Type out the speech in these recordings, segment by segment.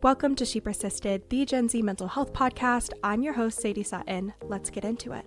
Welcome to She Persisted, the Gen Z mental health podcast. I'm your host, Sadie Sutton. Let's get into it.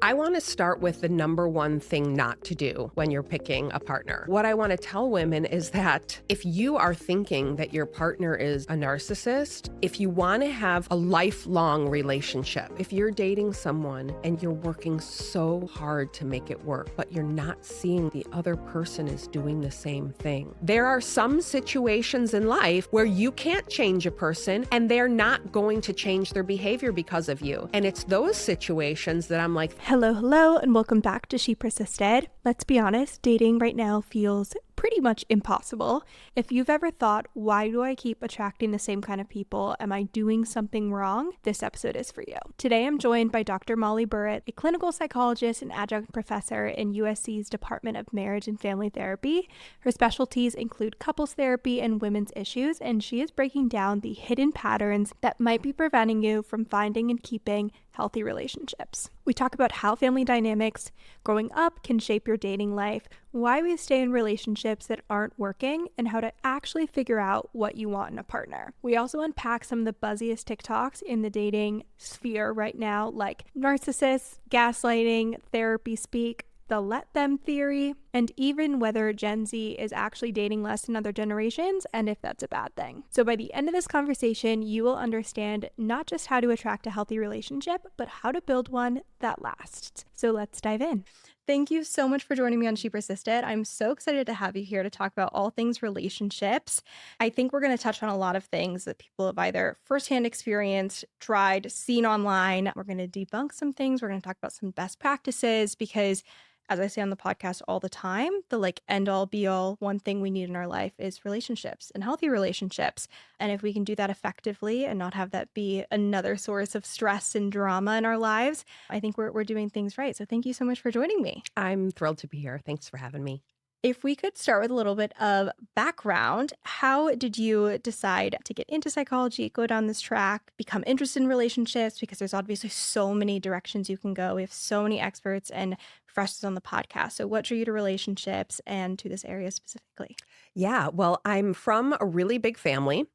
I want to start with the number one thing not to do when you're picking a partner. What I want to tell women is that if you are thinking that your partner is a narcissist, if you want to have a lifelong relationship, if you're dating someone and you're working so hard to make it work, but you're not seeing the other person is doing the same thing. There are some situations in life where you can't change a person and they're not going to change their behavior because of you. And it's those situations that I'm like, Hello, and welcome back to She Persisted. Let's be honest, dating right now feels pretty much impossible. If you've ever thought, why do I keep attracting the same kind of people? Am I doing something wrong? This episode is for you. Today I'm joined by Dr. Molly Burrett, a clinical psychologist and adjunct professor in USC's Department of Marriage and Family Therapy. Her specialties include couples therapy and women's issues, and she is breaking down the hidden patterns that might be preventing you from finding and keeping healthy relationships. We talk about how family dynamics growing up can shape your dating life, why we stay in relationships that aren't working, and how to actually figure out what you want in a partner. We also unpack some of the buzziest TikToks in the dating sphere right now, like narcissists, gaslighting, therapy speak, the let them theory, and even whether Gen Z is actually dating less than other generations and if that's a bad thing. So by the end of this conversation, you will understand not just how to attract a healthy relationship, but how to build one that lasts. So let's dive in. Thank you so much for joining me on She Persisted. I'm so excited to have you here to talk about all things relationships. I think we're going to touch on a lot of things that people have either firsthand experienced, tried, seen online. We're going to debunk some things. We're going to talk about some best practices because, as I say on the podcast all the time, the end all be all one thing we need in our life is relationships and healthy relationships. And if we can do that effectively and not have that be another source of stress and drama in our lives, I think we're doing things right. So thank you so much for joining me. I'm thrilled to be here. Thanks for having me. If we could start with a little bit of background, how did you decide to get into psychology, go down this track, become interested in relationships? Because there's obviously so many directions you can go. We have so many experts and professors on the podcast. So what drew you to relationships and to this area specifically? Yeah, well, I'm from a really big family,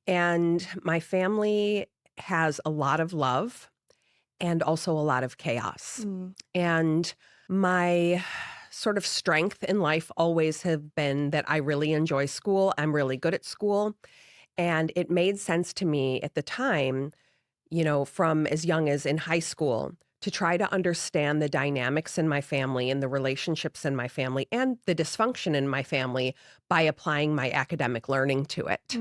and my family has a lot of love and also a lot of chaos. And my sort of strength in life always have been that I really enjoy school. I'm really good at school. And it made sense to me at the time, from as young as in high school, to try to understand the dynamics in my family and the relationships in my family and the dysfunction in my family by applying my academic learning to it.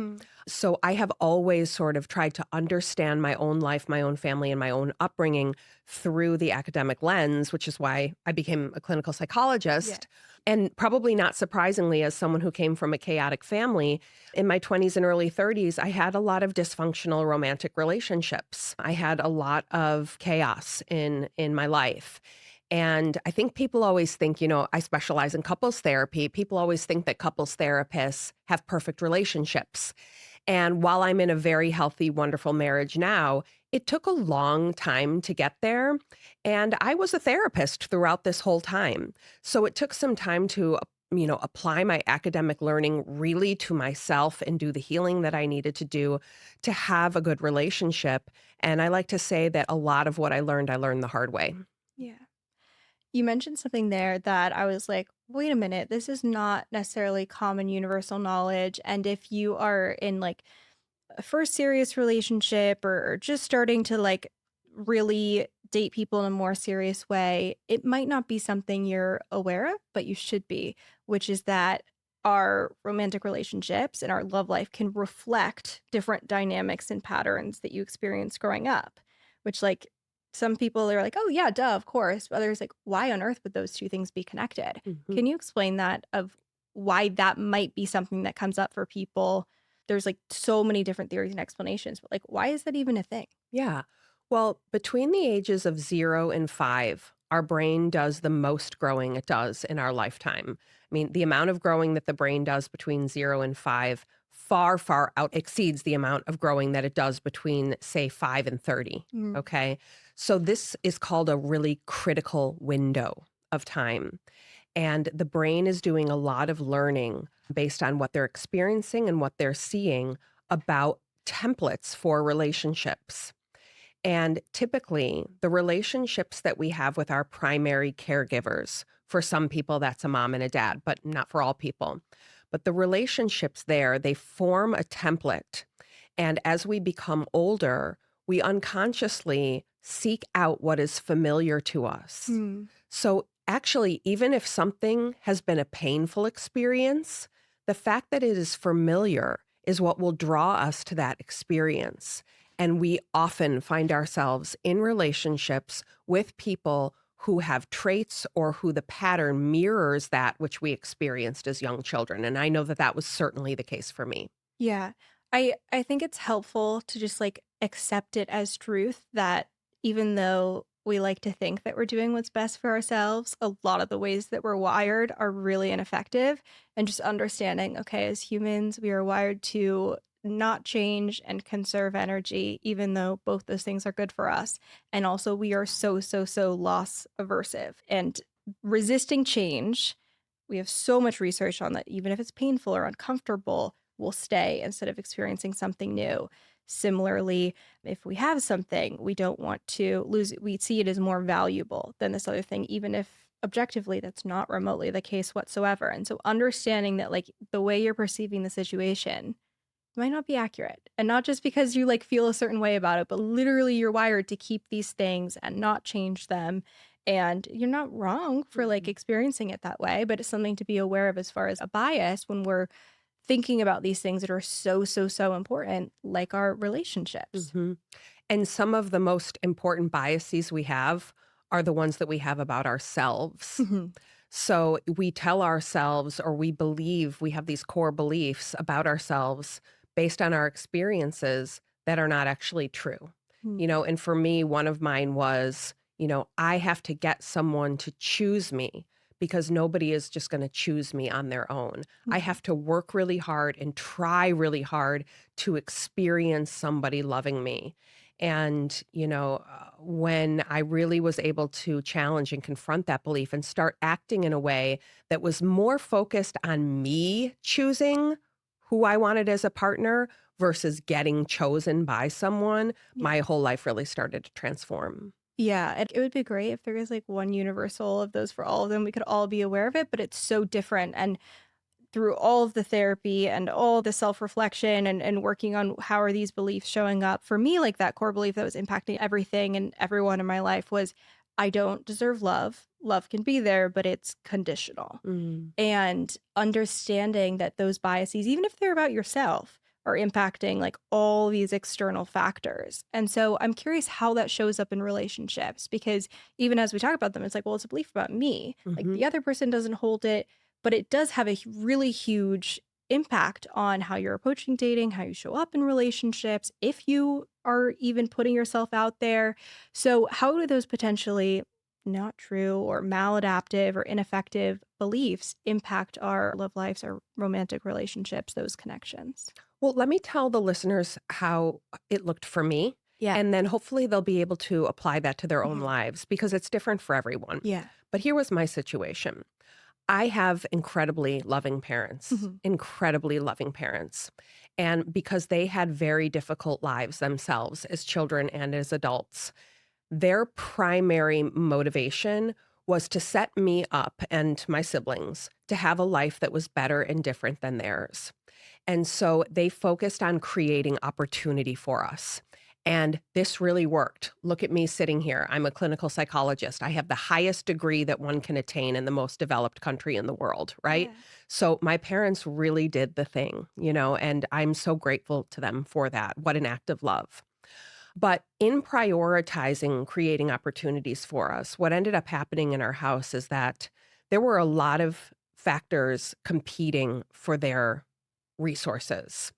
So I have always sort of tried to understand my own life, my own family, and my own upbringing through the academic lens, which is why I became a clinical psychologist. Yeah. And probably not surprisingly, as someone who came from a chaotic family, in my 20s and early 30s, I had a lot of dysfunctional romantic relationships. I had a lot of chaos in my life. And I think people always think, I specialize in couples therapy. People always think that couples therapists have perfect relationships. And while I'm in a very healthy, wonderful marriage now, it took a long time to get there. And I was a therapist throughout this whole time. So it took some time to, apply my academic learning really to myself and do the healing that I needed to do to have a good relationship. And I like to say that a lot of what I learned the hard way. Yeah. You mentioned something there that I was like, wait a minute, this is not necessarily common universal knowledge. And if you are in a first serious relationship or just starting to really date people in a more serious way, it might not be something you're aware of, but you should be, which is that our romantic relationships and our love life can reflect different dynamics and patterns that you experienced growing up, which some people are like, oh yeah, duh, of course. But others why on earth would those two things be connected? Mhm. Can you explain that of why that might be something that comes up for people? There's so many different theories and explanations, but why is that even a thing? Yeah. Well, between the ages of 0 and 5, our brain does the most growing it does in our lifetime. I mean, the amount of growing that the brain does between 0 and 5 far, far out exceeds the amount of growing that it does between, say, 5 and 30. Okay. So this is called a really critical window of time. And the brain is doing a lot of learning based on what they're experiencing and what they're seeing about templates for relationships. And typically, the relationships that we have with our primary caregivers, for some people, that's a mom and a dad, but not for all people. But the relationships there, they form a template. And as we become older, we unconsciously seek out what is familiar to us. So actually, even if something has been a painful experience, the fact that it is familiar is what will draw us to that experience. And we often find ourselves in relationships with people who have traits or who the pattern mirrors that which we experienced as young children. And I know that that was certainly the case for me. Yeah. I think it's helpful to just like accept it as truth that even though we like to think that we're doing what's best for ourselves, a lot of the ways that we're wired are really ineffective. And just understanding, okay, as humans, we are wired to not change and conserve energy, even though both those things are good for us. And also, we are so loss aversive and resisting change. We have so much research on that, even if it's painful or uncomfortable, we'll stay instead of experiencing something new. Similarly, if we have something, we don't want to lose it. We see it as more valuable than this other thing, even if objectively that's not remotely the case whatsoever. And so understanding that like the way you're perceiving the situation might not be accurate. And not just because you like feel a certain way about it, but literally you're wired to keep these things and not change them. And you're not wrong for like experiencing it that way, but it's something to be aware of as far as a bias when we're thinking about these things that are so important, like our relationships. And some of the most important biases we have are the ones that we have about ourselves. So we tell ourselves, or we believe, we have these core beliefs about ourselves based on our experiences that are not actually true. And for me, one of mine was, I have to get someone to choose me because nobody is just going to choose me on their own. I have to work really hard and try really hard to experience somebody loving me. And, when I really was able to challenge and confront that belief and start acting in a way that was more focused on me choosing who I wanted as a partner versus getting chosen by someone, my whole life really started to transform. Yeah, it would be great if there was like one universal of those for all of them. We could all be aware of it, but it's so different. And through all of the therapy and all the self-reflection and working on how are these beliefs showing up, for me, like that core belief that was impacting everything and everyone in my life was I don't deserve love. Love can be there, but it's conditional. And understanding that those biases, even if they're about yourself, are impacting like all these external factors. And so I'm curious how that shows up in relationships, because even as we talk about them, it's like, well, it's a belief about me. Like the other person doesn't hold it, but it does have a really huge impact on how you're approaching dating, how you show up in relationships, if you are even putting yourself out there. So how do those potentially not true or maladaptive or ineffective beliefs impact our love lives, our romantic relationships, those connections? Well, let me tell the listeners how it looked for me. Yeah. And then hopefully they'll be able to apply that to their own lives because it's different for everyone. Yeah. But here was my situation. I have incredibly loving parents, incredibly loving parents. And because they had very difficult lives themselves as children and as adults, their primary motivation was to set me up and my siblings to have a life that was better and different than theirs. And so they focused on creating opportunity for us. And this really worked. Look at me sitting here. I'm a clinical psychologist. I have the highest degree that one can attain in the most developed country in the world, right? Yeah. So my parents really did the thing, and I'm so grateful to them for that. What an act of love. But in prioritizing creating opportunities for us, what ended up happening in our house is that there were a lot of factors competing for their resources.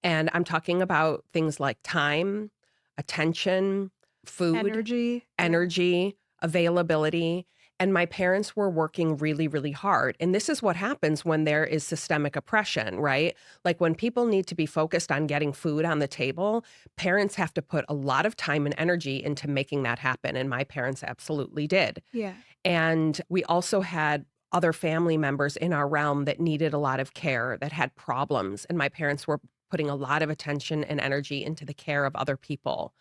And I'm talking about things like time, attention, food, energy, availability. And my parents were working really, really hard. And this is what happens when there is systemic oppression, right? Like when people need to be focused on getting food on the table, parents have to put a lot of time and energy into making that happen. And my parents absolutely did. Yeah. And we also had other family members in our realm that needed a lot of care, that had problems. And my parents were putting a lot of attention and energy into the care of other people.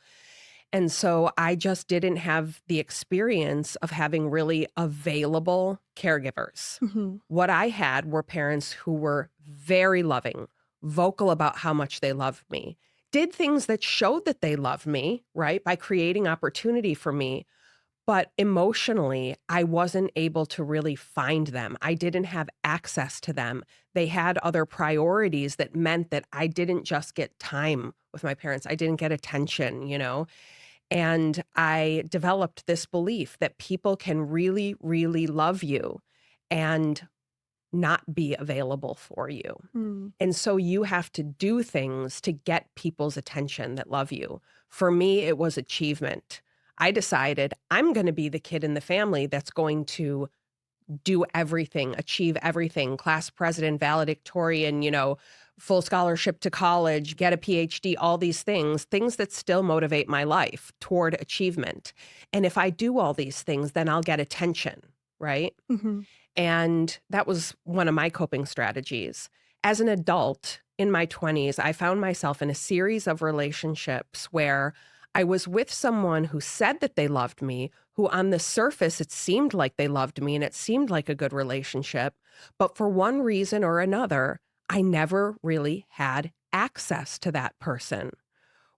And so I just didn't have the experience of having really available caregivers. Mhm. What I had were parents who were very loving, vocal about how much they loved me, did things that showed that they loved me, right, by creating opportunity for me. But emotionally, I wasn't able to really find them. I didn't have access to them. They had other priorities that meant that I didn't just get time with my parents. I didn't get attention, you know? And I developed this belief that people can really, really love you and not be available for you. Mm. And so you have to do things to get people's attention that love you. For me, it was achievement. I decided I'm going to be the kid in the family that's going to do everything, achieve everything, class president, valedictorian, you know, full scholarship to college, get a PhD, all these things that still motivate my life toward achievement. And if I do all these things, then I'll get attention, right? Mhm. And that was one of my coping strategies. As an adult in my 20s, I found myself in a series of relationships where I was with someone who said that they loved me, who on the surface, it seemed like they loved me and it seemed like a good relationship. But for one reason or another, I never really had access to that person.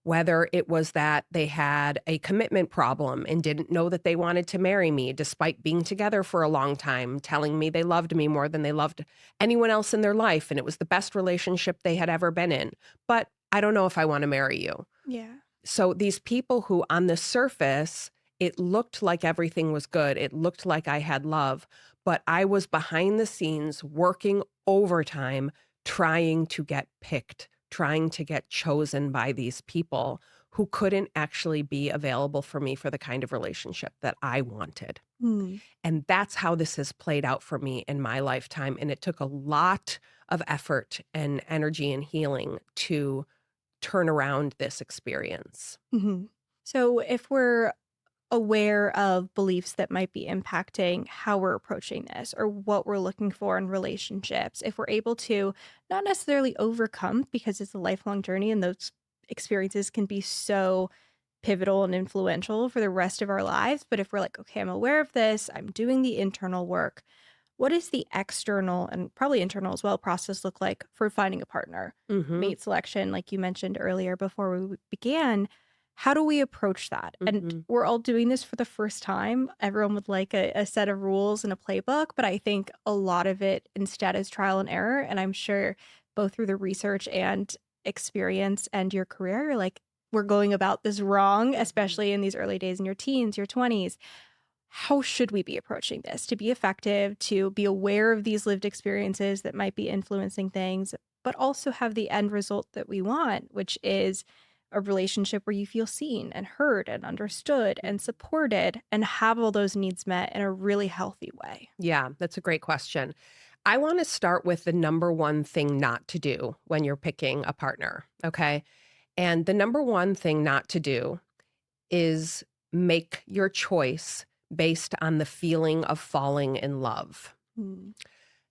Whether it was that they had a commitment problem and didn't know that they wanted to marry me despite being together for a long time, telling me they loved me more than they loved anyone else in their life, and it was the best relationship they had ever been in. But I don't know if I want to marry you. Yeah. So these people who on the surface, it looked like everything was good. It looked like I had love, but I was behind the scenes working overtime, trying to get picked, trying to get chosen by these people who couldn't actually be available for me for the kind of relationship that I wanted. Mm. And that's how this has played out for me in my lifetime. And it took a lot of effort and energy and healing to turn around this experience. Mhm. So if we're aware of beliefs that might be impacting how we're approaching this or what we're looking for in relationships, if we're able to not necessarily overcome because it's a lifelong journey and those experiences can be so pivotal and influential for the rest of our lives, but if we're like, okay, I'm aware of this, I'm doing the internal work, what does the external and probably internal as well process look like for finding a partner? Hmm. Mate selection, like you mentioned earlier before we began. How do we approach that? And Hmm. we're all doing this for the first time. Everyone would like a set of rules and a playbook, but I think a lot of it instead is trial and error. And I'm sure both through the research and experience and your career, you're like, we're going about this wrong, especially in these early days in your teens, your 20s. How should we be approaching this to be effective, to be aware of these lived experiences that might be influencing things, but also have the end result that we want, which is a relationship where you feel seen and heard and understood and supported and have all those needs met in a really healthy way? Yeah, that's a great question. I want to start with the number one thing not to do when you're picking a partner. Okay. And the number one thing not to do is make your choice based on the feeling of falling in love. Mm.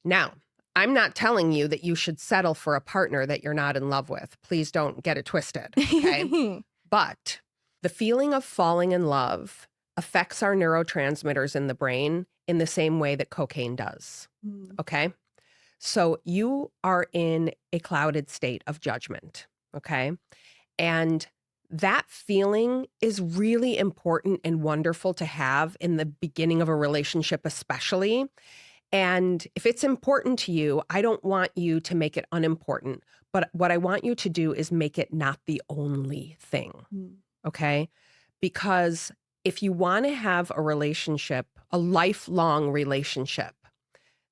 Now, I'm not telling you that you should settle for a partner that you're not in love with. Please don't get it twisted. Okay. But the feeling of falling in love affects our neurotransmitters in the brain in the same way that cocaine does. Mm. Okay. So you are in a clouded state of judgment. Okay. And that feeling is really important and wonderful to have in the beginning of a relationship, especially. And if it's important to you, I don't want you to make it unimportant. But what I want you to do is make it not the only thing. Mm. Okay. Because if you want to have a relationship, a lifelong relationship,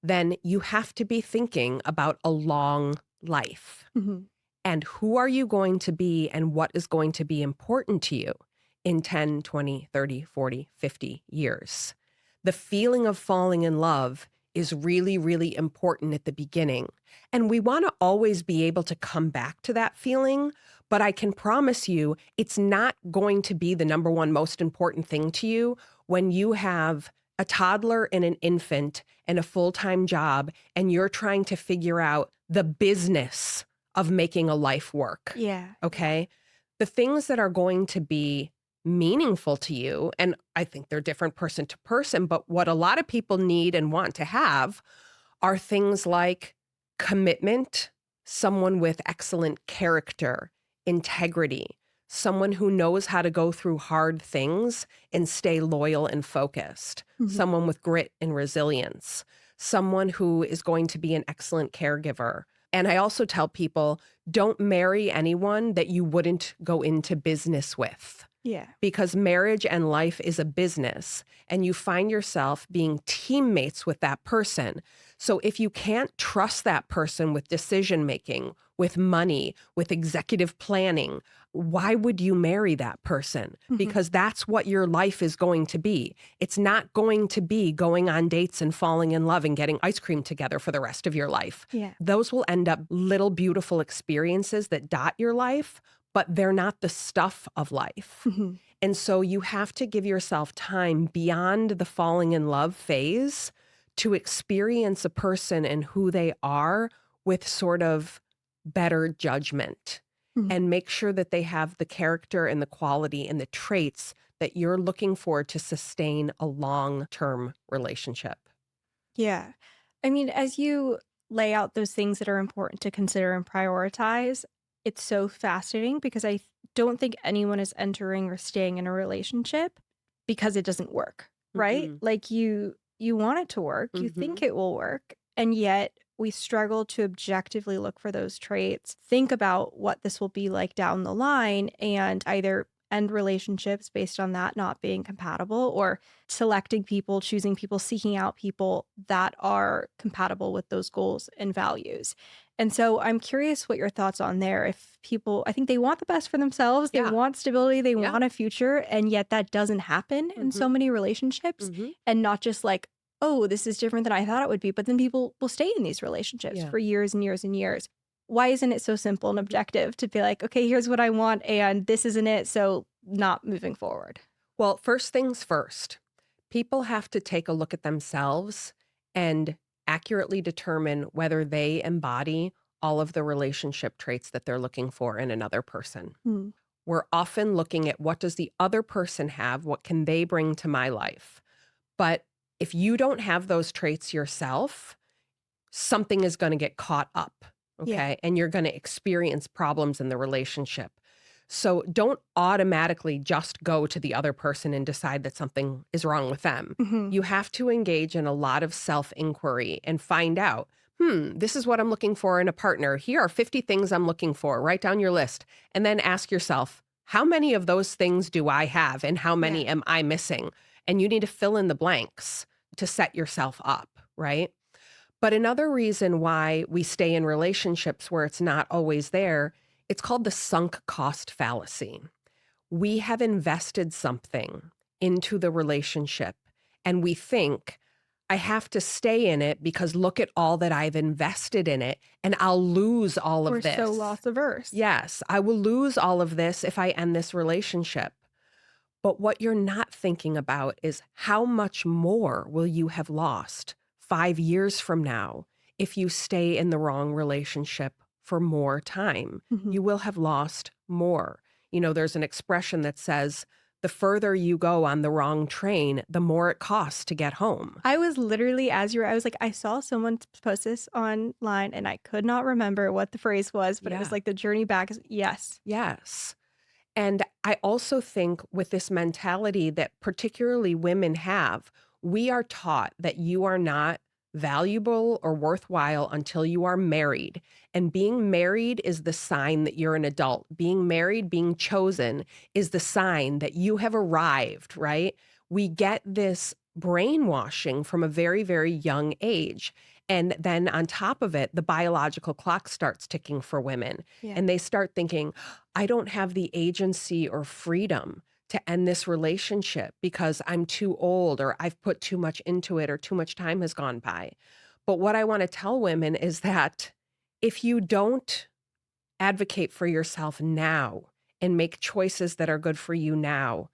then you have to be thinking about a long life. Mhm. And who are you going to be and what is going to be important to you in 10, 20, 30, 40, 50 years? The feeling of falling in love is really, really important at the beginning. And we want to always be able to come back to that feeling. But I can promise you, it's not going to be the number one most important thing to you when you have a toddler and an infant and a full-time job, and you're trying to figure out the business of making a life work. Yeah. Okay. The things that are going to be meaningful to you, and I think they're different person to person, but what a lot of people need and want to have are things like commitment, someone with excellent character, integrity, someone who knows how to go through hard things and stay loyal and focused, someone with grit and resilience, someone who is going to be an excellent caregiver. And I also tell people, don't marry anyone that you wouldn't go into business with. Yeah. Because marriage and life is a business, and you find yourself being teammates with that person. So if you can't trust that person with decision making, with money, with executive planning, why would you marry that person? Because that's what your life is going to be. It's not going to be going on dates and falling in love and getting ice cream together for the rest of your life. Yeah. Those will end up little beautiful experiences that dot your life, but they're not the stuff of life. And so you have to give yourself time beyond the falling in love phase to experience a person and who they are with sort of better judgment and make sure that they have the character and the quality and the traits that you're looking for to sustain a long-term relationship. Yeah. I mean, as you lay out those things that are important to consider and prioritize, it's so fascinating because I don't think anyone is entering or staying in a relationship because it doesn't work, right? Like you want it to work, you think it will work, and yet we struggle to objectively look for those traits, think about what this will be like down the line, and either end relationships based on that not being compatible, or selecting people, choosing people, seeking out people that are compatible with those goals and values. And so I'm curious what your thoughts on there. If people, I think they want the best for themselves, they want stability, they want a future, and yet that doesn't happen in so many relationships, and not just like, oh, this is different than I thought it would be, but then people will stay in these relationships for years and years and years. Why isn't it so simple and objective to be like, okay, here's what I want and this isn't it, so not moving forward? Well, first things first, people have to take a look at themselves and accurately determine whether they embody all of the relationship traits that they're looking for in another person. We're often looking at what does the other person have? What can they bring to my life? But if you don't have those traits yourself, something is going to get caught up. Okay. And you're going to experience problems in the relationship. So don't automatically just go to the other person and decide that something is wrong with them. You have to engage in a lot of self-inquiry and find out, this is what I'm looking for in a partner. Here are 50 things I'm looking for. Write down your list and then ask yourself, how many of those things do I have and how many am I missing? And you need to fill in the blanks to set yourself up, right? But another reason why we stay in relationships where it's not always there, it's called the sunk cost fallacy. We have invested something into the relationship and we think, I have to stay in it because look at all that I've invested in it and I'll lose all of this. We're so loss averse. Yes, I will lose all of this if I end this relationship. But what you're not thinking about is how much more will you have lost 5 years from now if you stay in the wrong relationship for more time. You will have lost more. You know, there's an expression that says, the further you go on the wrong train, the more it costs to get home. I was literally, I was like, I saw someone post this online and I could not remember what the phrase was, but it was like the journey back is, yes. Yes. And I also think with this mentality that particularly women have, we are taught that you are not valuable or worthwhile until you are married. And being married is the sign that you're an adult. Being married, being chosen is the sign that you have arrived, right? We get this brainwashing from a very, very young age. And then on top of it, the biological clock starts ticking for women. And they start thinking, I don't have the agency or freedom to end this relationship because I'm too old or I've put too much into it or too much time has gone by. But what I want to tell women is that if you don't advocate for yourself now and make choices that are good for you now,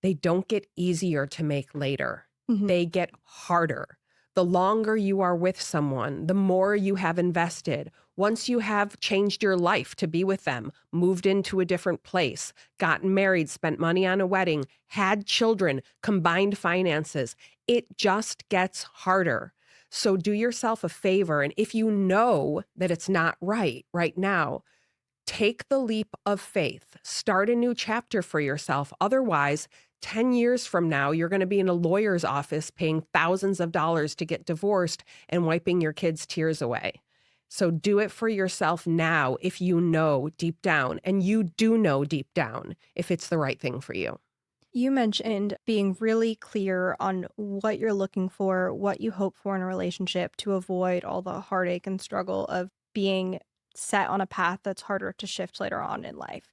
they don't get easier to make later. They get harder. The longer you are with someone, the more you have invested, Once you have changed your life to be with them, moved into a different place, gotten married, spent money on a wedding, had children, combined finances, it just gets harder. So do yourself a favor. And if you know that it's not right now, take the leap of faith. Start a new chapter for yourself. Otherwise, 10 years from now, you're going to be in a lawyer's office paying thousands of dollars to get divorced and wiping your kids' tears away. So do it for yourself now if you know deep down, and you do know deep down if it's the right thing for you. You mentioned being really clear on what you're looking for, what you hope for in a relationship to avoid all the heartache and struggle of being set on a path that's harder to shift later on in life.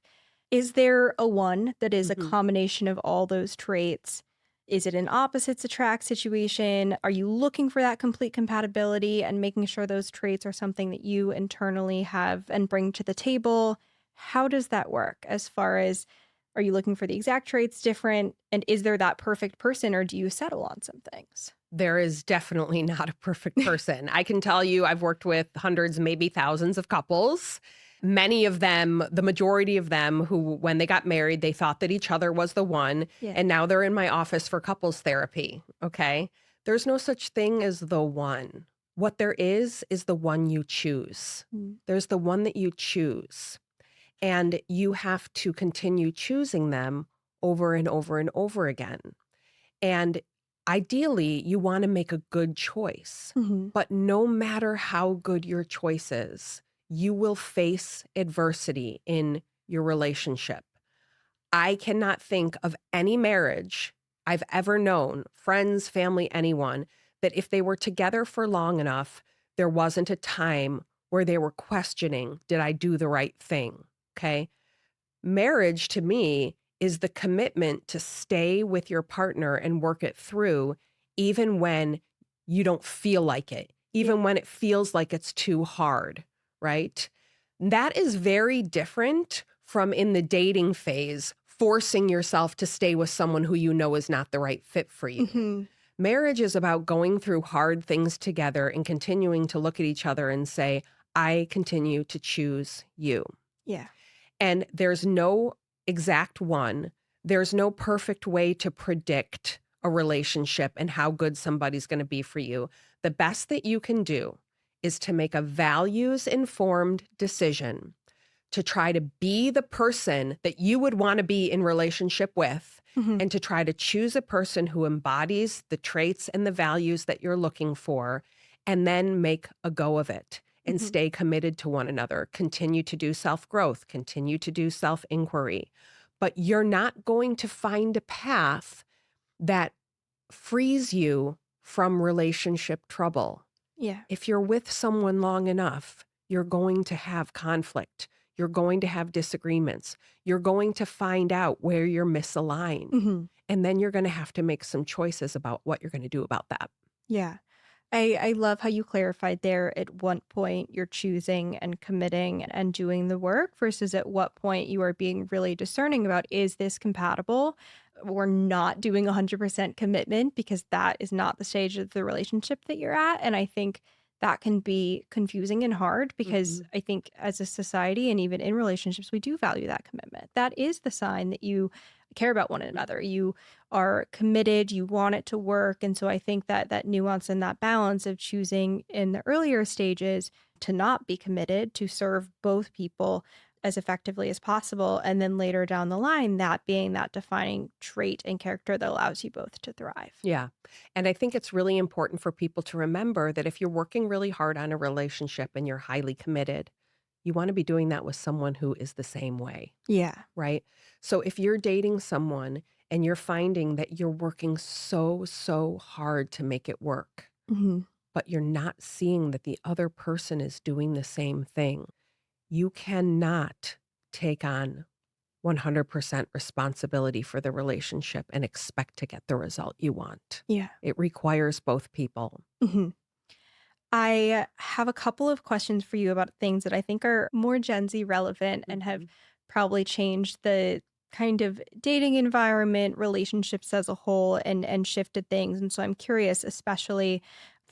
Is there a one that is a Mhm. combination of all those traits? Is it an opposites attract situation? Are you looking for that complete compatibility and making sure those traits are something that you internally have and bring to the table? How does that work as far as are you looking for the exact traits different? And is there that perfect person or do you settle on some things? There is definitely not a perfect person. I can tell you I've worked with hundreds, maybe thousands of couples. Many of them, the majority of them who, when they got married, they thought that each other was the one. Yeah. And now they're in my office for couples therapy. Okay. There's no such thing as the one. What there is the one you choose. Mm. There's the one that you choose. And you have to continue choosing them over and over and over again. And ideally, you want to make a good choice. Mm-hmm. But no matter how good your choice is, you will face adversity in your relationship. I cannot think of any marriage I've ever known, friends, family, anyone, that if they were together for long enough, there wasn't a time where they were questioning, did I do the right thing? Okay. Marriage to me is the commitment to stay with your partner and work it through, even when you don't feel like it, even when it feels like it's too hard, right? That is very different from in the dating phase, forcing yourself to stay with someone who you know is not the right fit for you. Mm-hmm. Marriage is about going through hard things together and continuing to look at each other and say, I continue to choose you. Yeah. And there's no exact one. There's no perfect way to predict a relationship and how good somebody's going to be for you. The best that you can do is to make a values-informed decision to try to be the person that you would want to be in relationship with, Mm-hmm. and to try to choose a person who embodies the traits and the values that you're looking for, and then make a go of it and Mm-hmm. stay committed to one another. Continue to do self-growth, continue to do self-inquiry. But you're not going to find a path that frees you from relationship trouble. Yeah. If you're with someone long enough, you're going to have conflict. You're going to have disagreements. You're going to find out where you're misaligned. Mm-hmm. And then you're going to have to make some choices about what you're going to do about that. Yeah. I love how you clarified there at what point you're choosing and committing and doing the work versus at what point you are being really discerning about, is this compatible? Or not doing 100% commitment, because that is not the stage of the relationship that you're at. And I think that can be confusing and hard because I think as a society and even in relationships, we do value that commitment. That is the sign that you care about one another. You are committed, you want it to work. And so I think that that nuance and that balance of choosing in the earlier stages to not be committed, to serve both people as effectively as possible. And then later down the line, that being that defining trait and character that allows you both to thrive. Yeah. And I think it's really important for people to remember that if you're working really hard on a relationship and you're highly committed, you want to be doing that with someone who is the same way, Yeah. right? So if you're dating someone and you're finding that you're working so hard to make it work, Mm-hmm. but you're not seeing that the other person is doing the same thing, you cannot take on 100% responsibility for the relationship and expect to get the result you want. Yeah. It requires both people. Mm-hmm. I have a couple of questions for you about things that I think are more Gen Z relevant and have probably changed the kind of dating environment, relationships as a whole, and shifted things. And so I'm curious, especially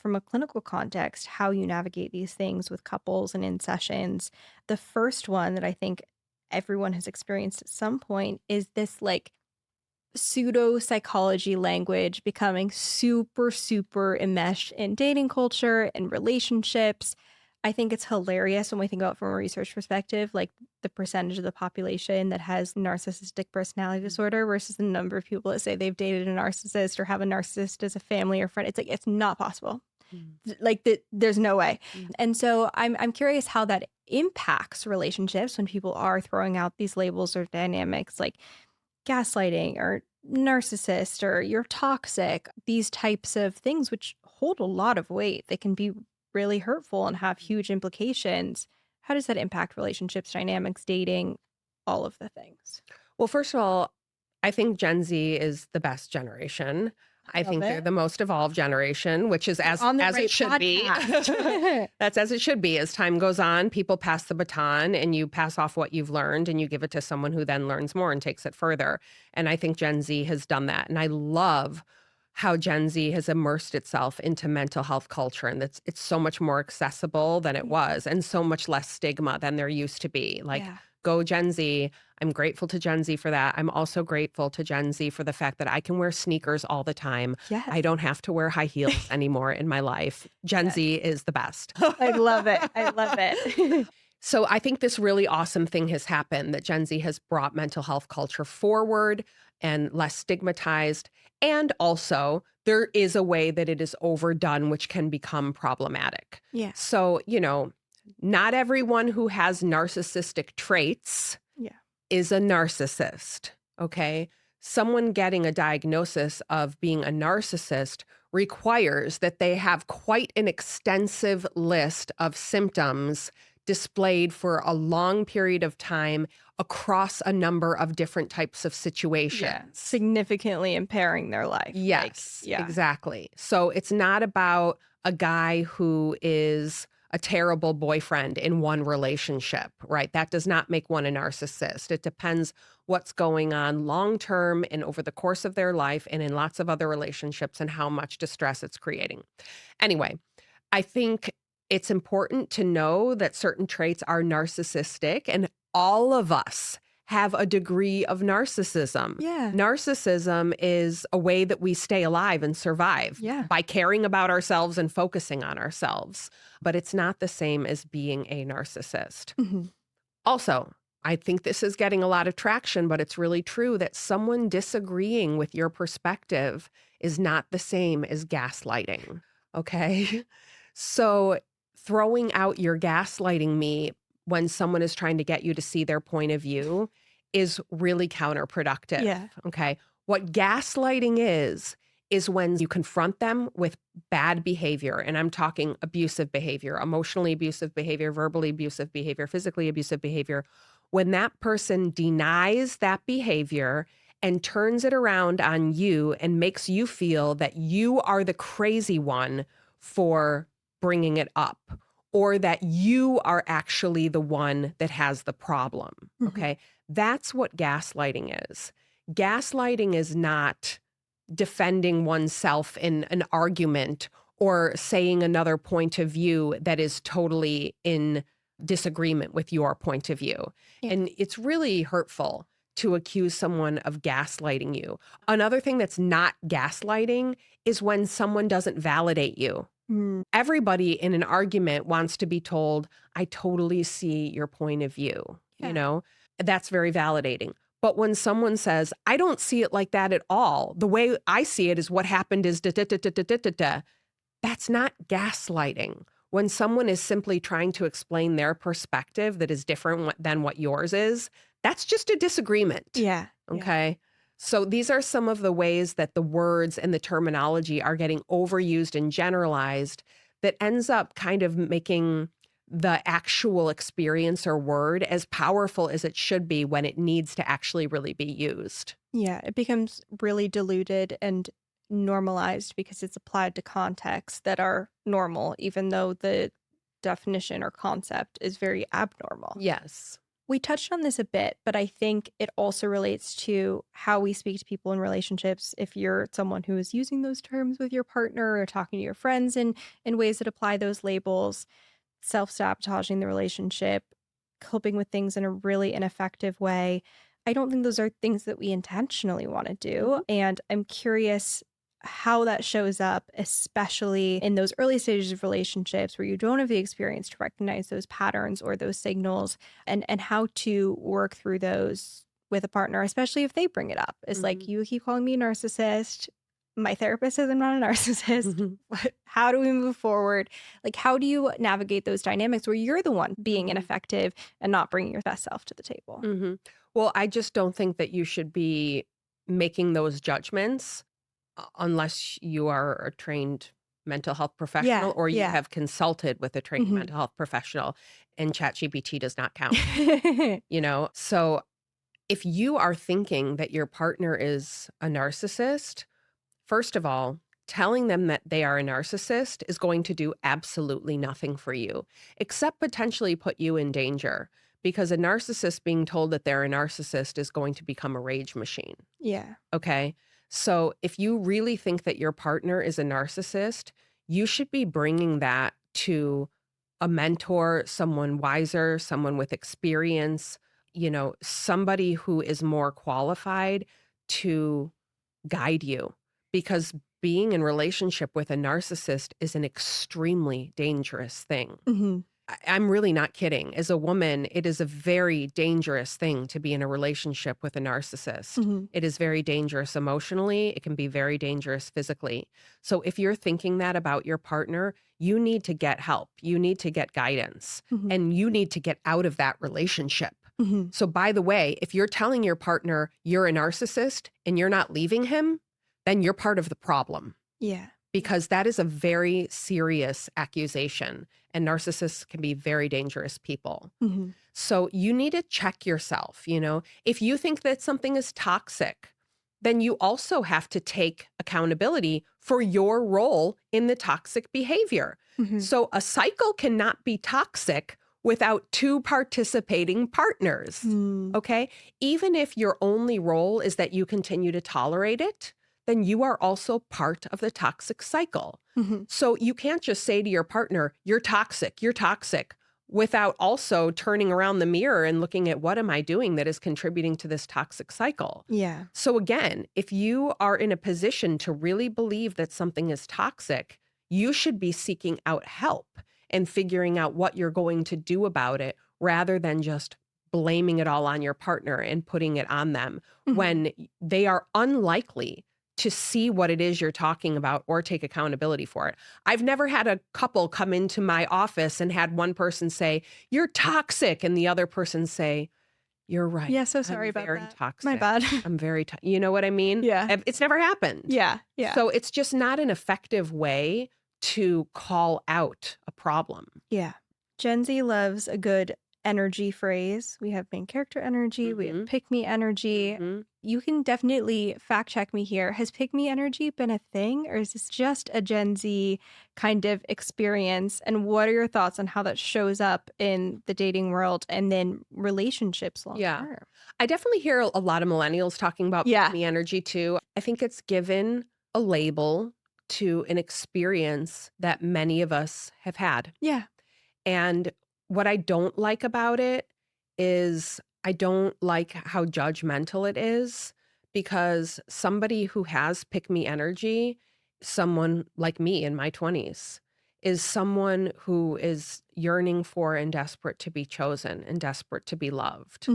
from a clinical context, how you navigate these things with couples and in sessions. The first one that I think everyone has experienced at some point is this like pseudo psychology language becoming super, super enmeshed in dating culture and relationships. I think it's hilarious when we think about it from a research perspective, like the percentage of the population that has narcissistic personality disorder versus the number of people that say they've dated a narcissist or have a narcissist as a family or friend. It's like, it's not possible. Like there's no way. And so I'm curious how that impacts relationships when people are throwing out these labels or dynamics like gaslighting or narcissist or you're toxic, these types of things which hold a lot of weight. They can be really hurtful and have huge implications. How does that impact relationships, dynamics, dating, all of the things? Well, first of all, I think Gen Z is the best generation. I think they're the most evolved generation, which is as it should be. That's as it should be. As time goes on, people pass the baton and you pass off what you've learned and you give it to someone who then learns more and takes it further. And I think Gen Z has done that. And I love how Gen Z has immersed itself into mental health culture, and it's so much more accessible than it was and so much less stigma than there used to be. Like, go Gen Z. I'm grateful to Gen Z for that. I'm also grateful to Gen Z for the fact that I can wear sneakers all the time. Yes. I don't have to wear high heels anymore in my life. Gen Z is the best. I love it. I love it. So I think this really awesome thing has happened, that Gen Z has brought mental health culture forward and less stigmatized. And also, there is a way that it is overdone, which can become problematic. Yeah. So, not everyone who has narcissistic traits is a narcissist, okay? Someone getting a diagnosis of being a narcissist requires that they have quite an extensive list of symptoms displayed for a long period of time across a number of different types of situations. Yeah. Significantly impairing their life. Yes, exactly. So it's not about a guy who is a terrible boyfriend in one relationship, right? That does not make one a narcissist. It depends what's going on long-term and over the course of their life and in lots of other relationships and how much distress it's creating. Anyway, I think it's important to know that certain traits are narcissistic, and all of us have a degree of narcissism. Yeah. Narcissism is a way that we stay alive and survive by caring about ourselves and focusing on ourselves. But it's not the same as being a narcissist. Also, I think this is getting a lot of traction, but it's really true that someone disagreeing with your perspective is not the same as gaslighting, okay? So throwing out your gaslighting me when someone is trying to get you to see their point of view is really counterproductive. Yeah. Okay. What gaslighting is when you confront them with bad behavior. And I'm talking abusive behavior, emotionally abusive behavior, verbally abusive behavior, physically abusive behavior. When that person denies that behavior and turns it around on you and makes you feel that you are the crazy one for bringing it up, or that you are actually the one that has the problem, okay? That's what gaslighting is. Gaslighting is not defending oneself in an argument or saying another point of view that is totally in disagreement with your point of view. And it's really hurtful to accuse someone of gaslighting you. Another thing that's not gaslighting is when someone doesn't validate you. Everybody in an argument wants to be told, I totally see your point of view. That's very validating. But when someone says, I don't see it like that at all, the way I see it is what happened is da da da da da da da da. That's not gaslighting. When someone is simply trying to explain their perspective that is different than what yours is, that's just a disagreement. Yeah. Okay. So these are some of the ways that the words and the terminology are getting overused and generalized that ends up kind of making the actual experience or word as powerful as it should be when it needs to actually really be used. Yeah, it becomes really diluted and normalized because it's applied to contexts that are normal, even though the definition or concept is very abnormal. Yes. We touched on this a bit, but I think it also relates to how we speak to people in relationships. If you're someone who is using those terms with your partner or talking to your friends in ways that apply those labels, self-sabotaging the relationship, coping with things in a really ineffective way. I don't think those are things that we intentionally want to do. And I'm curious how that shows up, especially in those early stages of relationships where you don't have the experience to recognize those patterns or those signals, and how to work through those with a partner, especially if they bring it up. It's like, you keep calling me a narcissist. My therapist says I'm not a narcissist. How do we move forward? Like, how do you navigate those dynamics where you're the one being ineffective and not bringing your best self to the table? Well, I just don't think that you should be making those judgments unless you are a trained mental health professional or you have consulted with a trained mental health professional, and ChatGPT does not count. So if you are thinking that your partner is a narcissist, first of all, telling them that they are a narcissist is going to do absolutely nothing for you, except potentially put you in danger, because a narcissist being told that they're a narcissist is going to become a rage machine. Yeah. Okay. So if you really think that your partner is a narcissist, you should be bringing that to a mentor, someone wiser, someone with experience, somebody who is more qualified to guide you, because being in relationship with a narcissist is an extremely dangerous thing. I'm really not kidding. As a woman, it is a very dangerous thing to be in a relationship with a narcissist. It is very dangerous emotionally. It can be very dangerous physically. So if you're thinking that about your partner, you need to get help. You need to get guidance, and you need to get out of that relationship. So by the way, if you're telling your partner you're a narcissist and you're not leaving him, then you're part of the problem. Yeah. Because that is a very serious accusation, and narcissists can be very dangerous people. So you need to check yourself. If you think that something is toxic, then you also have to take accountability for your role in the toxic behavior. So a cycle cannot be toxic without two participating partners. Okay? Even if your only role is that you continue to tolerate it, then you are also part of the toxic cycle. So you can't just say to your partner, you're toxic, without also turning around the mirror and looking at, what am I doing that is contributing to this toxic cycle? Yeah. So again, if you are in a position to really believe that something is toxic, you should be seeking out help and figuring out what you're going to do about it, rather than just blaming it all on your partner and putting it on them when they are unlikely to see what it is you're talking about or take accountability for it. I've never had a couple come into my office and had one person say, you're toxic, and the other person say, you're right. Yeah, so sorry about very that. Toxic. My bad. I'm very you know what I mean? Yeah. It's never happened. Yeah. So it's just not an effective way to call out a problem. Yeah. Gen Z loves a good energy phrase. We have main character energy. We have pick me energy. You can definitely fact check me here. Has pick me energy been a thing, or is this just a Gen Z kind of experience? And what are your thoughts on how that shows up in the dating world and then relationships long term? I definitely hear a lot of millennials talking about pick me energy too. I think it's given a label to an experience that many of us have had. Yeah. And what I don't like about it is I don't like how judgmental it is, because somebody who has pick me energy, someone like me in my 20s, is someone who is yearning for and desperate to be chosen and desperate to be loved.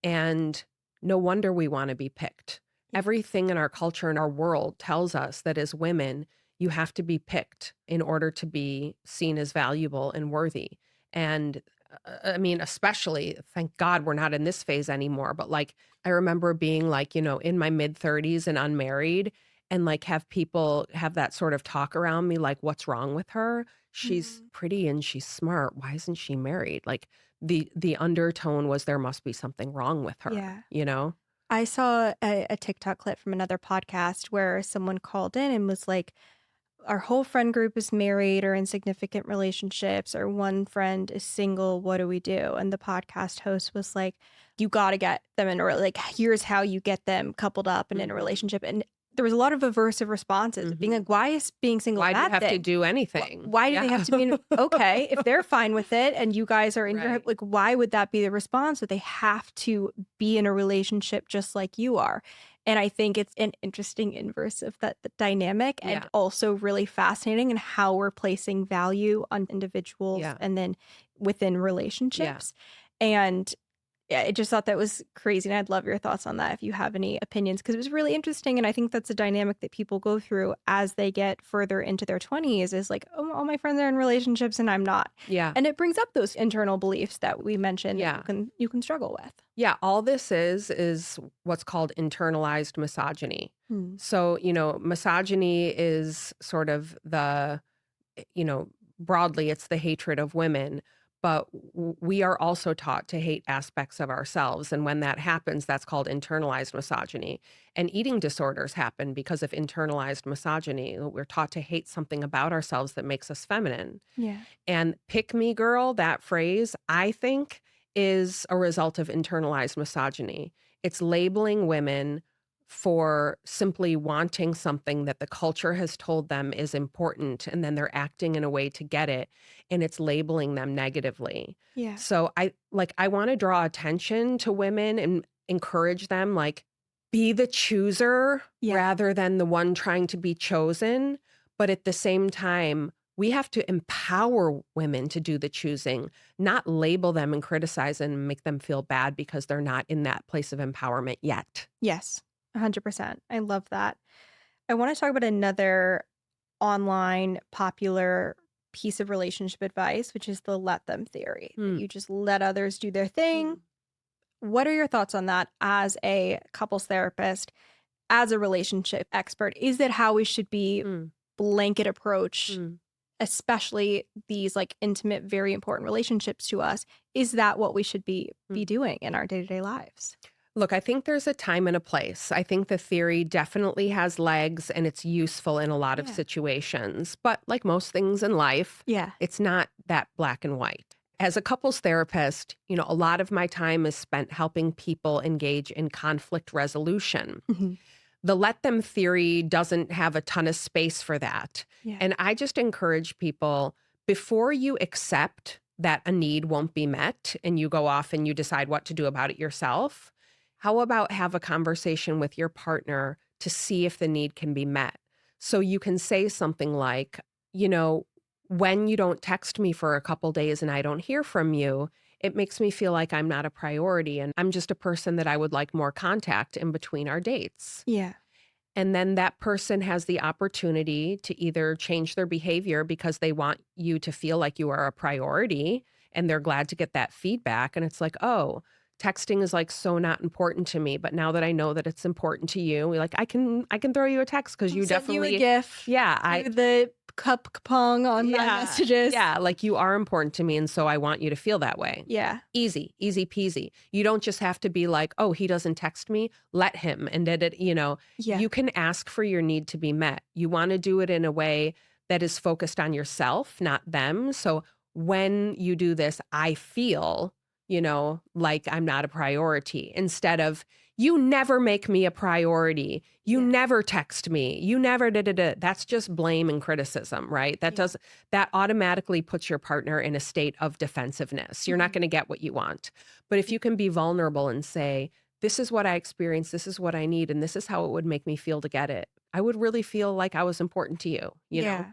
And no wonder we want to be picked. Everything in our culture and our world tells us that as women, you have to be picked in order to be seen as valuable and worthy. And I mean, especially, thank God we're not in this phase anymore. But like, I remember being like, in my mid 30s and unmarried, and like have people have that sort of talk around me, like, what's wrong with her? She's pretty and she's smart. Why isn't she married? Like the undertone was there must be something wrong with her, I saw a TikTok clip from another podcast where someone called in and was like, our whole friend group is married or in significant relationships, or one friend is single. What do we do? And the podcast host was like, you got to get them in a, like, here's how you get them coupled up and in a relationship. And there was a lot of aversive responses being like, why is being single Why a do you bad have to thing? do anything? Why do they have to be okay if they're fine with it and you guys are in your Right. like, why would that be the response? That they have to be in a relationship just like you are. And I think it's an interesting inverse of that the dynamic, and Yeah. also really fascinating in how we're placing value on individuals Yeah. and then within relationships. And yeah, I just thought that was crazy. And I'd love your thoughts on that if you have any opinions, because it was really interesting. And I think that's a dynamic that people go through as they get further into their 20s, is like, oh, all my friends are in relationships and I'm not. Yeah. And it brings up those internal beliefs that we mentioned Yeah. that you can struggle with. Yeah, all this is what's called internalized misogyny. Hmm. So, misogyny is sort of broadly, it's the hatred of women, but we are also taught to hate aspects of ourselves. And when that happens, that's called internalized misogyny. And eating disorders happen because of internalized misogyny. We're taught to hate something about ourselves that makes us feminine. Yeah. And pick me girl, that phrase, I think, is a result of internalized misogyny. It's labeling women for simply wanting something that the culture has told them is important, and then they're acting in a way to get it, and it's labeling them negatively. Yeah. So I want to draw attention to women and encourage them, like, be the chooser rather than the one trying to be chosen. But at the same time, we have to empower women to do the choosing, not label them and criticize and make them feel bad because they're not in that place of empowerment yet. Yes, 100%. I love that. I want to talk about another online popular piece of relationship advice, which is the let them theory. That you just let others do their thing. What are your thoughts on that as a couples therapist, as a relationship expert? Is that how we should be blanket approach, especially these like intimate, very important relationships to us? Is that what we should be doing in our day-to-day lives? Look, I think there's a time and a place. I think the theory definitely has legs and it's useful in a lot of situations. But like most things in life, it's not that black and white. As a couples therapist, a lot of my time is spent helping people engage in conflict resolution. The let them theory doesn't have a ton of space for that. And I just encourage people, before you accept that a need won't be met and you go off and you decide what to do about it yourself, how about have a conversation with your partner to see if the need can be met? So you can say something like, when you don't text me for a couple days and I don't hear from you, it makes me feel like I'm not a priority and I'm just a person that I would like more contact in between our dates. Yeah. And then that person has the opportunity to either change their behavior because they want you to feel like you are a priority and they're glad to get that feedback. And it's like, oh, texting is like so not important to me, but now that I know that it's important to you, I can throw you a text because you definitely you a GIF. Yeah, the cup pong on my messages. Yeah, like you are important to me, and so I want you to feel that way. Yeah. Easy peasy. You don't just have to be like, oh, he doesn't text me, let him. And you can ask for your need to be met. You want to do it in a way that is focused on yourself, not them. So when you do this, I feel like I'm not a priority, instead of, you never make me a priority. You never text me. You never da. That's just blame and criticism, right? That automatically puts your partner in a state of defensiveness. You're not going to get what you want. But if you can be vulnerable and say, this is what I experienced, this is what I need, and this is how it would make me feel to get it, I would really feel like I was important to you, you know?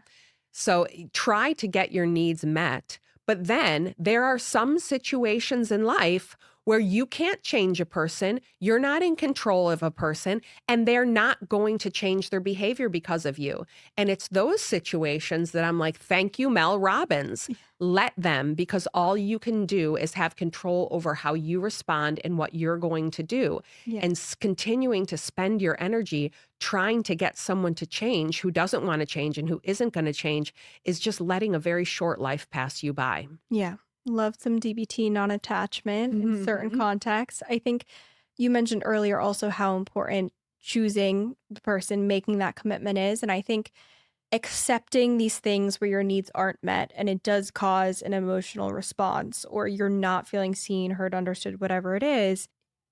So try to get your needs met. But then there are some situations in life where you can't change a person, you're not in control of a person, and they're not going to change their behavior because of you. And it's those situations that I'm like, thank you, Mel Robbins. Let them, because all you can do is have control over how you respond and what you're going to do. And continuing to spend your energy trying to get someone to change who doesn't want to change and who isn't going to change is just letting a very short life pass you by. Yeah. Love some DBT non-attachment in certain contexts. I think you mentioned earlier also how important choosing the person, making that commitment is. And I think accepting these things where your needs aren't met and it does cause an emotional response or you're not feeling seen, heard, understood, whatever it is,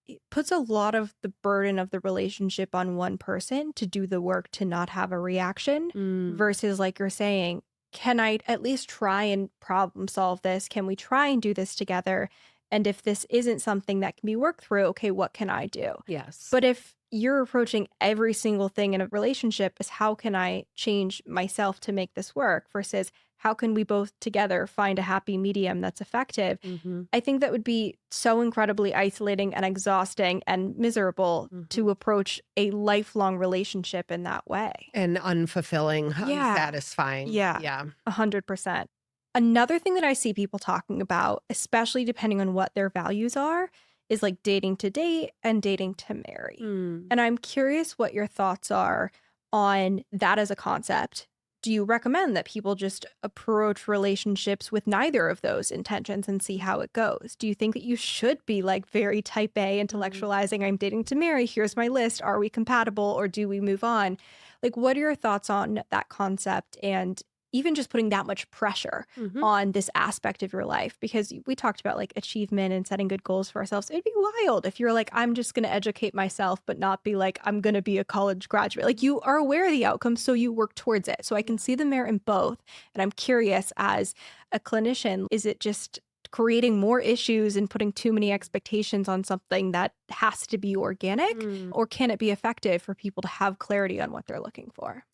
it puts a lot of the burden of the relationship on one person to do the work to not have a reaction Mm. versus, like you're saying, can I at least try and problem solve this? Can we try and do this together? And if this isn't something that can be worked through, okay, what can I do? Yes. But if you're approaching every single thing in a relationship as how can I change myself to make this work versus how can we both together find a happy medium that's effective, Mm-hmm. I think that would be so incredibly isolating and exhausting and miserable to approach a lifelong relationship in that way. And unfulfilling, Yeah. unsatisfying. Yeah. Yeah. 100%. Another thing that I see people talking about, especially depending on what their values are, is like dating to date and dating to marry. Mm. And I'm curious what your thoughts are on that as a concept. Do you recommend that people just approach relationships with neither of those intentions and see how it goes? Do you think that you should be like very type A intellectualizing, I'm dating to marry, here's my list, are we compatible or do we move on? Like, what are your thoughts on that concept and even just putting that much pressure Mhm. on this aspect of your life? Because we talked about like achievement and setting good goals for ourselves. It'd be wild if you're like, I'm just going to educate myself, but not be like, I'm going to be a college graduate. Like, you are aware of the outcome, so you work towards it. So I can see the merit in both. And I'm curious, as a clinician, is it just creating more issues and putting too many expectations on something that has to be organic? Mm. Or can it be effective for people to have clarity on what they're looking for?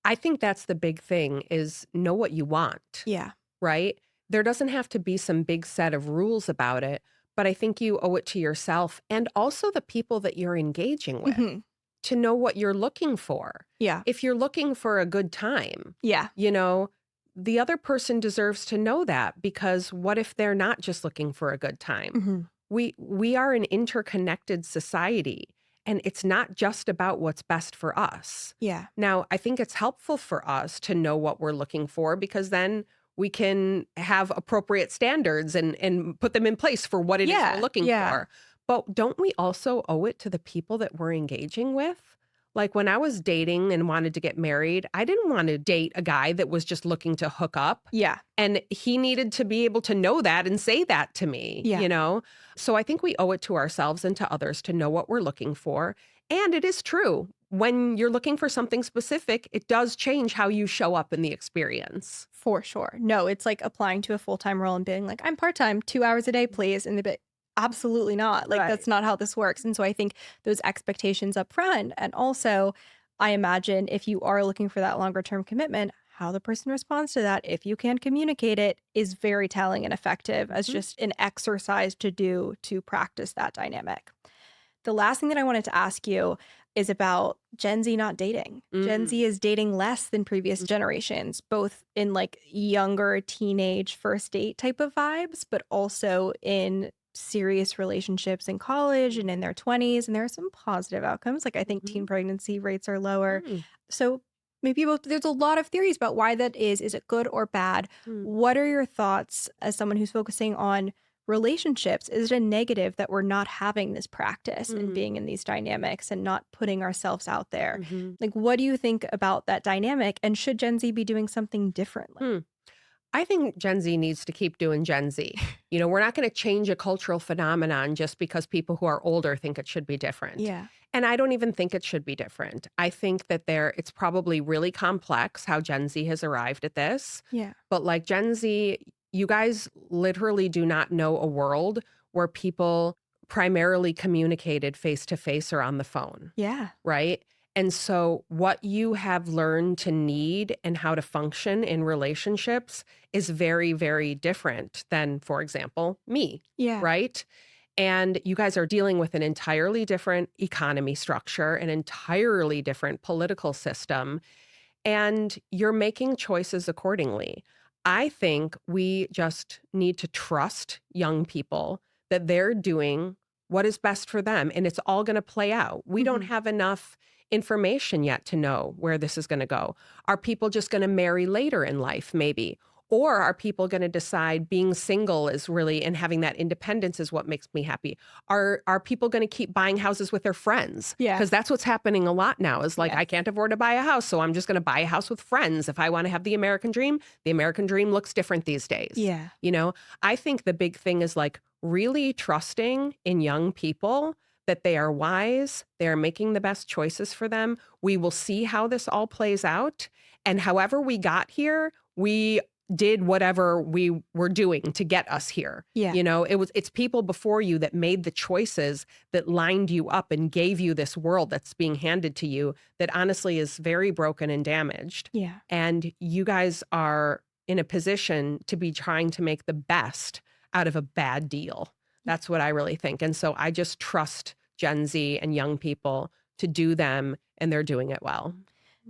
I think that's the big thing is know what you want, Yeah. right? There doesn't have to be some big set of rules about it, but I think you owe it to yourself and also the people that you're engaging with Mhm. to know what you're looking for. Yeah. If you're looking for a good time, Yeah. you know, the other person deserves to know that because what if they're not just looking for a good time? Mhm. We are an interconnected society. And it's not just about what's best for us. Yeah. Now, I think it's helpful for us to know what we're looking for because then we can have appropriate standards and put them in place for what it is we're looking for. But don't we also owe it to the people that we're engaging with? Like when I was dating and wanted to get married, I didn't want to date a guy that was just looking to hook up. Yeah. And he needed to be able to know that and say that to me, Yeah. you know? So I think we owe it to ourselves and to others to know what we're looking for. And it is true. When you're looking for something specific, it does change how you show up in the experience. For sure. No, it's like applying to a full-time role and being like, I'm part-time, 2 hours a day, please. And they'd be like, absolutely not. Like, that's Right. not how this works. And so I think those expectations up front, and also I imagine if you are looking for that longer term commitment, how the person responds to that, if you can communicate it, is very telling and effective as Mhm. just an exercise to do to practice that dynamic. The last thing that I wanted to ask you is about Gen Z not dating. Gen Mm. Z is dating less than previous generations, both in like younger teenage first date type of vibes, but also in serious relationships in college and in their 20s. And there are some positive outcomes. Like I think teen Mhm. pregnancy rates are lower. Mm. So maybe both, there's a lot of theories about why that is. Is it good or bad? Mm. What are your thoughts as someone who's focusing on relationships? Is it a negative that we're not having this practice and Mm. being in these dynamics and not putting ourselves out there? Mhm. Like, what do you think about that dynamic? And should Gen Z be doing something differently? Hmm. I think Gen Z needs to keep doing Gen Z. You know, we're not going to change a cultural phenomenon just because people who are older think it should be different. Yeah. And I don't even think it should be different. I think that it's probably really complex how Gen Z has arrived at this. Yeah. But like Gen Z, you guys literally do not know a world where people primarily communicated face to face or on the phone, Yeah. right? And so what you have learned to need and how to function in relationships is very, very different than, for example, me, Yeah. right? And you guys are dealing with an entirely different economy structure, an entirely different political system, and you're making choices accordingly. I think we just need to trust young people that they're doing what is best for them, and it's all going to play out. We don't Mhm. have enough information yet to know where this is going to go. Are people just going to marry later in life, maybe? Or are people going to decide being single is really, and having that independence is what makes me happy? Are people going to keep buying houses with their friends? Yeah. Because that's what's happening a lot now is like, Yeah. I can't afford to buy a house, so I'm just going to buy a house with friends. If I want to have the American dream looks different these days. Yeah. You know, I think the big thing is like really trusting in young people that they are wise, they are making the best choices for them. We will see how this all plays out. And however we got here, we did whatever we were doing to get us here. Yeah. You know, it's people before you that made the choices that lined you up and gave you this world that's being handed to you that honestly is very broken and damaged. Yeah. And you guys are in a position to be trying to make the best out of a bad deal. That's what I really think. And so I just trust Gen Z and young people to do them, and they're doing it well.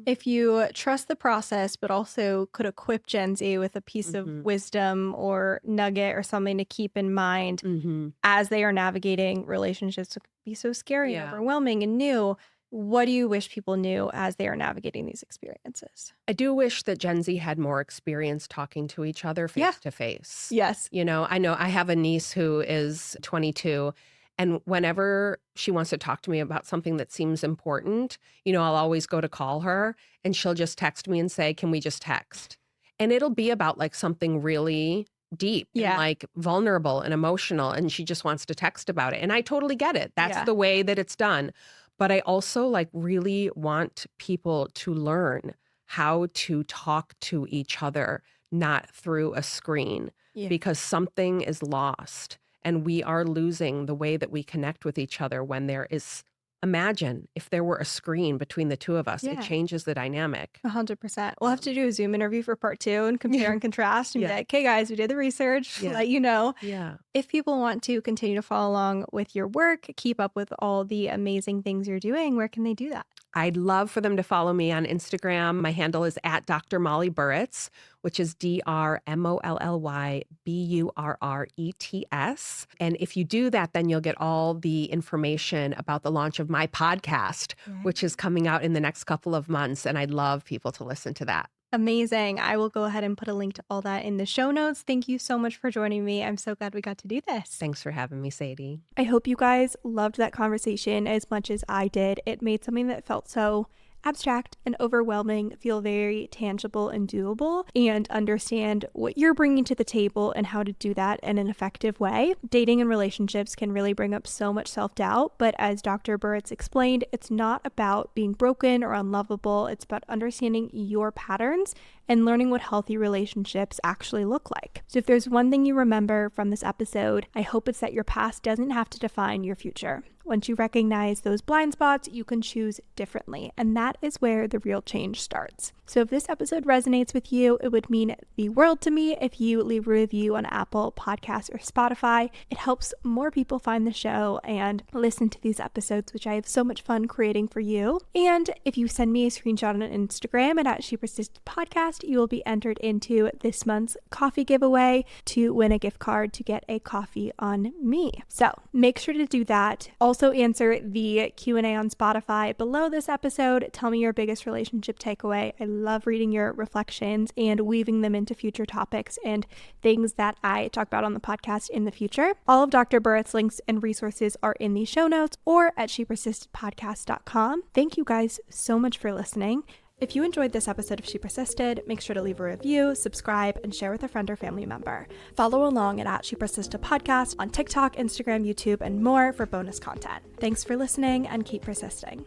If you trust the process, but also could equip Gen Z with a piece of wisdom or nugget or something to keep in mind as they are navigating relationships that can be so scary and overwhelming and new, what do you wish people knew as they are navigating these experiences? I do wish that Gen Z had more experience talking to each other face to face. Yes. You know I have a niece who is 22. And whenever she wants to talk to me about something that seems important, you know, I'll always go to call her and she'll just text me and say, can we just text? And it'll be about like something really deep and like vulnerable and emotional. And she just wants to text about it. And I totally get it. That's the way that it's done. But I also like really want people to learn how to talk to each other, not through a screen, because something is lost. And we are losing the way that we connect with each other when there is, imagine if there were a screen between the two of us, it changes the dynamic. 100%. We'll have to do a Zoom interview for part 2 and compare and contrast and be like, hey guys, we did the research, let you know. Yeah. If people want to continue to follow along with your work, keep up with all the amazing things you're doing, where can they do that? I'd love for them to follow me on Instagram. My handle is at Dr. Molly Burrets, which is DrMollybUrrets. And if you do that, then you'll get all the information about the launch of my podcast, which is coming out in the next couple of months. And I'd love people to listen to that. Amazing. I will go ahead and put a link to all that in the show notes. Thank you so much for joining me. I'm so glad we got to do this. Thanks for having me, Sadie. I hope you guys loved that conversation as much as I did. It made something that felt so abstract and overwhelming feel very tangible and doable, and understand what you're bringing to the table and how to do that in an effective way. Dating and relationships can really bring up so much self-doubt, but as Dr. Burrets explained, it's not about being broken or unlovable. It's about understanding your patterns and learning what healthy relationships actually look like. So if there's one thing you remember from this episode, I hope it's that your past doesn't have to define your future. Once you recognize those blind spots, you can choose differently. And that is where the real change starts. So if this episode resonates with you, it would mean the world to me if you leave a review on Apple Podcasts or Spotify. It helps more people find the show and listen to these episodes, which I have so much fun creating for you. And if you send me a screenshot on Instagram at She Persisted Podcast, you will be entered into this month's coffee giveaway to win a gift card to get a coffee on me. So make sure to do that. Also answer the Q&A on Spotify below this episode. Tell me your biggest relationship takeaway. I love reading your reflections and weaving them into future topics and things that I talk about on the podcast in the future. All of Dr. Burrets' links and resources are in the show notes or at shepersistedpodcast.com. Thank you guys so much for listening. If you enjoyed this episode of She Persisted, make sure to leave a review, subscribe, and share with a friend or family member. Follow along at She Persisted Podcast on TikTok, Instagram, YouTube, and more for bonus content. Thanks for listening and keep persisting.